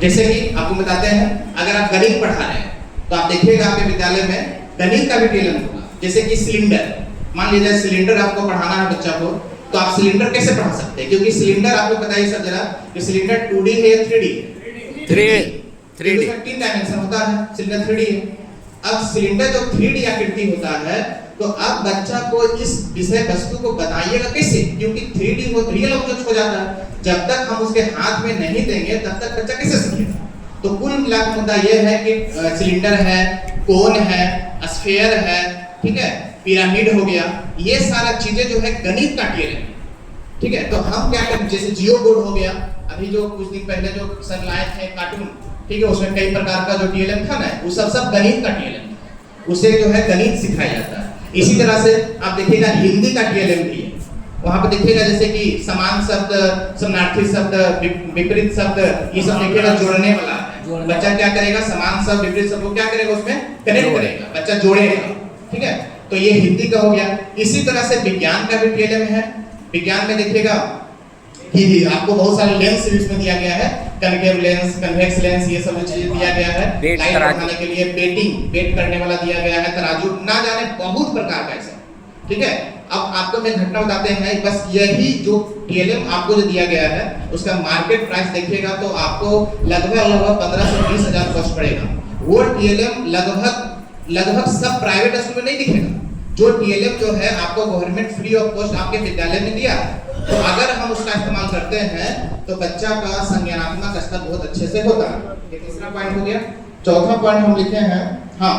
जैसे कि आपको बताते हैं, अगर आप गणित पढ़ा रहे हैं तो आप देखिएगा आपके विद्यालय में गणित का भी टीएलएम होगा। जैसे कि सिलेंडर, मान लीजिए सिलेंडर आपको पढ़ाना है बच्चा को, तो आप सिलेंडर कैसे पढ़ा सकते हैं? क्योंकि सिलेंडर आपको बताइए सर जरा कि सिलेंडर 2D है या 3D? 3D। उसमें 3 डायमेंशन होता है, सिलेंडर 3D है। अब सिलेंडर जो 3D आकृति होता है, तो अब बच्चा को इस विषय वस्तु को बताइएगा कैसे? क्योंकि 3D वो रियल ऑब्जेक्ट हो जाता है। जब तक हम उसके हाथ में नहीं देंगे तब तक बच्चा कैसे सीखेगा? तो कुल मिलाकर मुद्दा यह है कि सिलेंडर है, कोन है, स्फीयर है, ठीक है, पिरामिड हो गया, ये सारा चीजें जो है गणित का टीएलएम है, ठीक है। तो हम क्या करें, जैसे जियो बोर्ड हो गया, अभी जो कुछ दिन पहले जो सर लाए थे कार्टून, ठीक है, उसमें कई प्रकार का जो टीएलएम था ना, वो सब गणित का टीएलएम था, उसे जो है गणित सिखाया जाता है। इसी तरह से आप देखिएगा हिंदी का टीएलएम भी है, वहां पर देखिएगा जैसे कि समान शब्द, समानार्थी शब्द, विपरीत शब्द, ये सब देखिएगा जोड़ने वाला है। बच्चा क्या करेगा, समान शब्द विपरीत शब्द को क्या करेगा, उसमें कनेक्ट करेगा, बच्चा जोड़ेगा, ठीक है। तो ये हिंदी का हो गया। इसी तरह से विज्ञान का भी टीएलएम है। विज्ञान में देखिएगा कि आपको बहुत सारे लेंस इसमें दिया गया है, कनकेव लेंस, कन्वेक्स लेंस, ये सब चीजें दिया गया है। लाइट बढ़ाने के लिए वेट करने वाला दिया गया है, तराजू, ना जाने बहुत प्रकार का ऐसा, ठीक है। अब आपको मैं घटना बताते हैं, बस यही जो टीएलएम आपको जो दिया गया है उसका मार्केट प्राइस देखिएगा तो आपको लगभग 15 से 20 हजार कॉस्ट पड़ेगा। वो टीएलएम लगभग सब प्राइवेट स्कूल में नहीं दिखेगा। जो टीएलएम जो है आपको गवर्नमेंट फ्री ऑफ कॉस्ट आपके विद्यालय में दिया, तो अगर हम उसका इस्तेमाल करते हैं तो बच्चा का संज्ञानात्मक स्तर बहुत अच्छे से होता है। ये तीसरा पॉइंट हो गया। चौथा पॉइंट हम लिखे हैं, हाँ,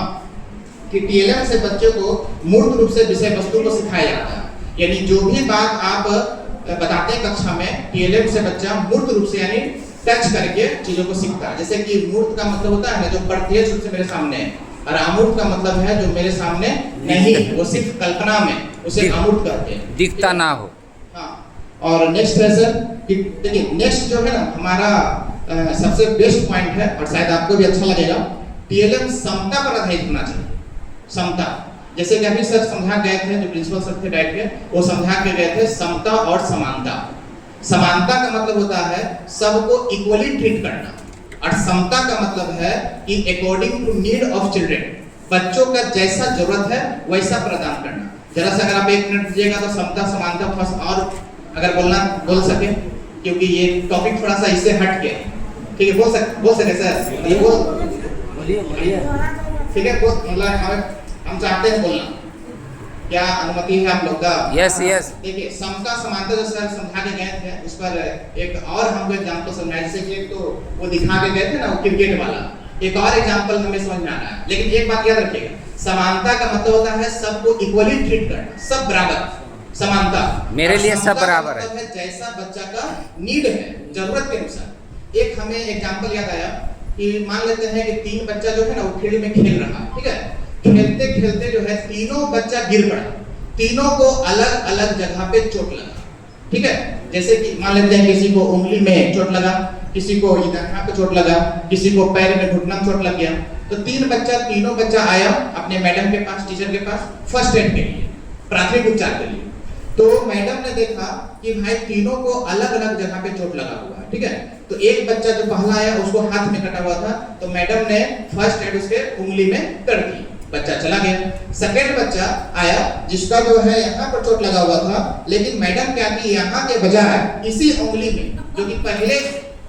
कि टीएलएम से बच्चे को मूर्त रूप से विषय वस्तु को सिखाया जाता है। यानी जो भी बात आप बताते हैं कक्षा में, टीएलएम से बच्चा मूर्त रूप से यानी टच करके चीजों को सीखता है। जैसे कि मूर्त का मतलब होता है ना, जो प्रत्यक्ष रूप से मेरे सामने है, और अमूर्त का मतलब है जो मेरे सामने नहीं, वो सिर्फ कल्पना में उसे अमूर्त करते हैं, दिखता ना हो। हाँ, और नेक्स्ट है सर कि देखिए नेक्स्ट जो है ना हमारा सबसे बेस्ट पॉइंट है, और शायद आपको भी अच्छा लगेगा, टीएलएम समता पर आधारित होना चाहिए। समता, जैसे कि अभी सर समझा गए थे, जो प्रिंसिपल सर थे डाइट के, वो समझा के गए थे समता और समानता। समानता का मतलब होता है सबको इक्वली ट्रीट करना, और समता का मतलब है कि according to need of children, बच्चों का जैसा जरूरत है वैसा प्रदान करना। जरा सा अगर आप 1 मिनट दीजिएगा तो समता समानता फर्स्ट और अगर बोल सके, क्योंकि ये टॉपिक थोड़ा सा इससे हट के, ठीक है, बोल सके सर, ये बोलिए, ठीक है, मतलब हम चाहते हैं बोलना, क्या अनुमति है आप लोग का? यस। देखिए समता समानता जो सर समझा के गए थे, उस पर एक और हमको एग्जांपल समझाया। जैसे कि तो वो दिखा के गए थे ना, वो क्रिकेट वाला, एक और एग्जांपल हमें समझ में आ रहा है। लेकिन एक बात याद रखिएगा, समानता का मतलब होता है सबको इक्वली ट्रीट करना, सब बराबर। समानता मेरे लिए सब बराबर है, जैसा बच्चा का नीड है, जरूरत के अनुसार। एक हमें एग्जांपल याद आया कि मान लेते हैं कि 3 बच्चा जो है ना वो फील्ड में खेल रहा है, ठीक है, खेलते खेलते जो है तीनों बच्चा गिर पड़ा, तीनों को अलग अलग जगह पे चोट लगा, ठीक है। जैसे कि मान लेते हैं किसी को उंगली में चोट लगा, किसी को इधर हाथ पे चोट लगा, किसी को पैर में घुटना में चोट लग गया। तो तीनों बच्चा आया अपने मैडम के पास, टीचर के पास, फर्स्ट एड के लिए, प्राथमिक उपचार के लिए। तो मैडम ने देखा कि भाई तीनों को अलग अलग जगह पे चोट लगा हुआ है, ठीक है। तो एक बच्चा जो पहला आया उसको हाथ में कटा हुआ था, तो मैडम ने फर्स्ट एड उसके उंगली में कर दी, बच्चा चला गया। सेकंड बच्चा आया जिसका जो है यहाँ पर चोट लगा हुआ था, लेकिन मैडम क्या की, यहाँ के बजाय इसी उंगली में, जो कि पहले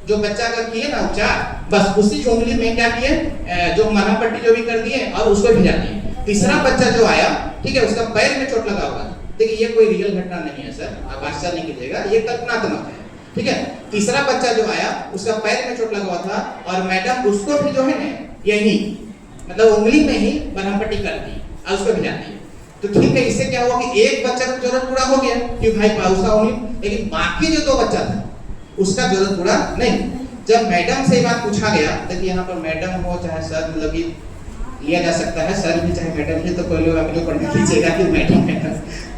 जो बच्चा का किए ना उपचार, बस उसी उंगली में क्या किए, जो मरहम पट्टी जो भी कर दिए और उसको भिजा दिए। तीसरा बच्चा जो आया, ठीक है, उसका पैर में चोट लगा हुआ था। देखिए ये कोई रियल घटना नहीं है सर, आप आश्चर्य नहीं कीजिएगा, ये कल्पनात्मक है, ठीक है। तीसरा बच्चा जो आया उसका पैर में चोट लगा हुआ था, और मैडम उसको भी जो है ना यही मतलब उंगली में ही मरहम पट्टी कर दी और उसको भिजा दी। तो ठीक है, इससे क्या हुआ कि एक बच्चा का जरूरत पूरा हो गया कि भाई उसका उंगली, लेकिन बाकी जो 2 बच्चा था उसका जरूरत पूरा नहीं। जब मैडम से बात पूछा गया, देखिए यहाँ पर मैडम हो चाहे सर, मतलब कि लिया जा सकता है, सर भी चाहे मैडम भी, तो कोई लोग अपने ऊपर नहीं लीजिएगा कि मैडम है,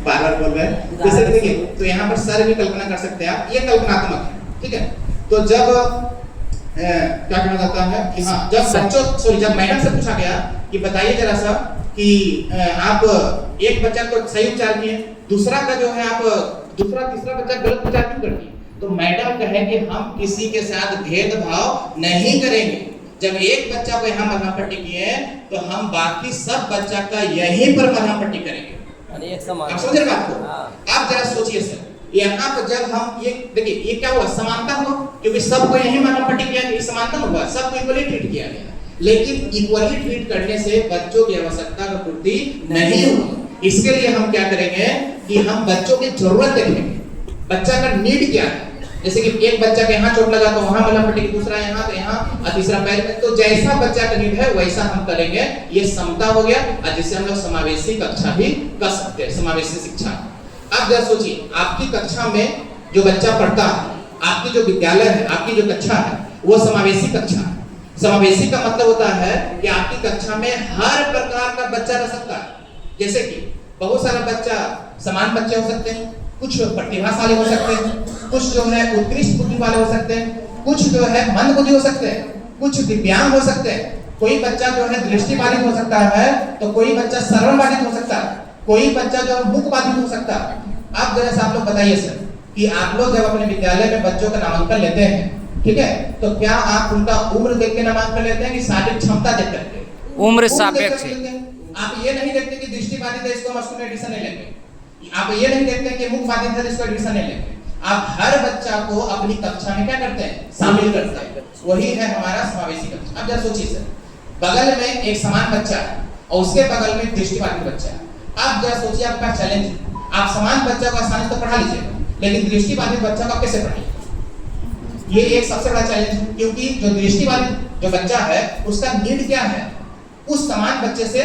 बार बोल रहे हैं। जैसे देखिए, तो यहाँ पर सर भी कल्पना कर सकते हैं आप, ये कल्पनात्मक है, ठीक है। तो जब क्या कहा जाता है कि हाँ, जब मैडम से पूछा गया कि बताइए जरा सा कि आप एक बच्चा को सही उपचार किए, दूसरा का जो है आप तीसरा बच्चा गलत उपचार क्यों कर दिए? तो मैडम कहे कि हम किसी के साथ भेदभाव नहीं करेंगे। जब एक बच्चा को यहाँ मरहम पट्टी किए तो हम बाकी सब बच्चा का यहीं पर मरहम पट्टी करेंगे। आप समझ रहे बात को? आप जरा सोचिए सर, यहाँ पर जब हम ये देखिए ये क्या हुआ, समानता हुआ, क्योंकि सबको यही मरहम पट्टी किया गया, समानता हुआ, सबको इक्वली ट्रीट किया गया। लेकिन इक्वली ट्रीट करने से बच्चों की आवश्यकता का पूर्ति नहीं होगी। इसके लिए हम क्या करेंगे कि हम बच्चों की जरूरत देखेंगे, बच्चा का नीड क्या है। जैसे कि एक बच्चा के यहाँ चोट लगा तो वहां मलहम पट्टी, दूसरा यहाँ तो यहाँ, और तीसरा पैर में, तो जैसा बच्चा का नीड है वैसा हम करेंगे। ये समता हो गया, और जिससे हम लोग समावेशी कक्षा भी कर सकते हैं, समावेशी शिक्षा। अब जरा सोचिए, आपकी कक्षा में जो बच्चा पढ़ता है, आपकी जो विद्यालय है, आपकी जो कक्षा है, वो समावेशी कक्षा है। समावेशी का मतलब होता है कि आपकी कक्षा में हर प्रकार का बच्चा रह सकता है। जैसे कि बहुत सारा बच्चा, समान बच्चे हो सकते हैं, कुछ प्रतिभाशाली हो सकते हैं, कुछ जो है उत्कृष्ट बुद्धि वाले हो सकते हैं, कुछ जो है मंद बुद्धि हो सकते हैं, कुछ दिव्यांग हो सकते हैं, कोई बच्चा जो है दृष्टिबाधित हो सकता है, तो कोई बच्चा श्रवणबाधित हो सकता है, कोई बच्चा जो है मूकबाधित हो सकता है। अब जरा आप लोग बताइए सर कि आप लोग जब अपने विद्यालय में बच्चों का नामांकन लेते हैं, ठीक है, तो क्या आप उनका उम्र देख के नामांकन लेते हैं कि शारीरिक क्षमता देख करके? उम्र सापेक्ष। आप ये नहीं देखते कि दृष्टिबाधित है इसको हम स्कूल में एडमिशन नहीं लेंगे, आप ये नहीं देखते कि मूकबाधित है इसको एडमिशन नहीं लेंगे। आप हर बच्चा को अपनी कक्षा में क्या करते हैं, शामिल करते हैं। वही है हमारा समावेशी कक्षा। अब जरा सोचिए सर, बगल में एक समान बच्चा है और उसके बगल में दृष्टिबाधित बच्चा है। अब जरा सोचिए, आपका चैलेंज, आप समान बच्चा को आसानी से पढ़ा लीजिएगा, लेकिन दृष्टिबाधित बच्चा को कैसे पढ़ाइए? ये एक सबसे बड़ा चैलेंज है, क्योंकि जो दृष्टिबाधित जो बच्चा है उसका नीड क्या है, उस समान बच्चे से